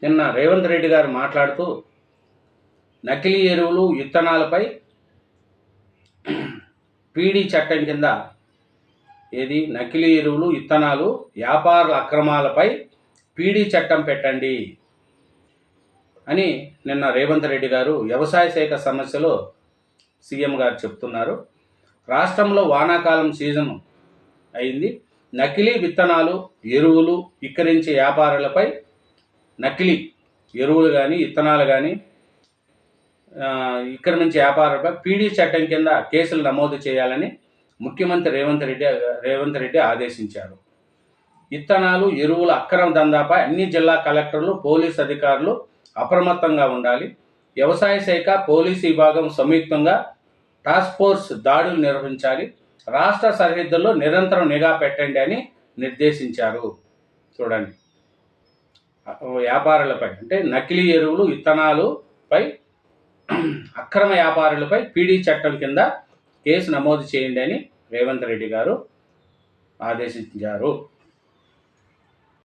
నిన్న రేవంత్ రెడ్డి గారు మాట్లాడుతూ నకిలీ ఎరువులు విత్తనాలపై పీడీ చట్టం కింద నకిలీ ఎరువులు విత్తనాలు వ్యాపారుల అక్రమాలపై పీడీ చట్టం పెట్టండి అని నిన్న రేవంత్ రెడ్డి గారు వ్యవసాయ శాఖ సమస్యలో సీఎం గారు చెప్తున్నారు. రాష్ట్రంలో వానాకాలం సీజన్ అయింది. నకిలీ విత్తనాలు ఎరువులు విక్రయించే వ్యాపారులపై నకిలీ ఎరువులు కానీ విత్తనాలు కానీ విక్రయించే వ్యాపారులపై పీడీ చట్టం కింద కేసులు నమోదు చేయాలని ముఖ్యమంత్రి రేవంత్ రెడ్డి ఆదేశించారు. విత్తనాలు ఎరువుల అక్రమ దందాపై అన్ని జిల్లా కలెక్టర్లు పోలీసు అధికారులు అప్రమత్తంగా ఉండాలి. వ్యవసాయ శాఖ పోలీసు విభాగం సంయుక్తంగా టాస్క్ ఫోర్స్ దాడులు నిర్వహించాలి. రాష్ట్ర సరిహద్దుల్లో నిరంతరం నిఘా పెట్టండి అని నిర్దేశించారు. చూడండి, వ్యాపారులపై అంటే నకిలీ ఎరువులు విత్తనాలపై అక్రమ వ్యాపారులపై పీడీ చట్టం కింద కేసు నమోదు చేయండి అని రేవంత్ రెడ్డి గారు ఆదేశించారు.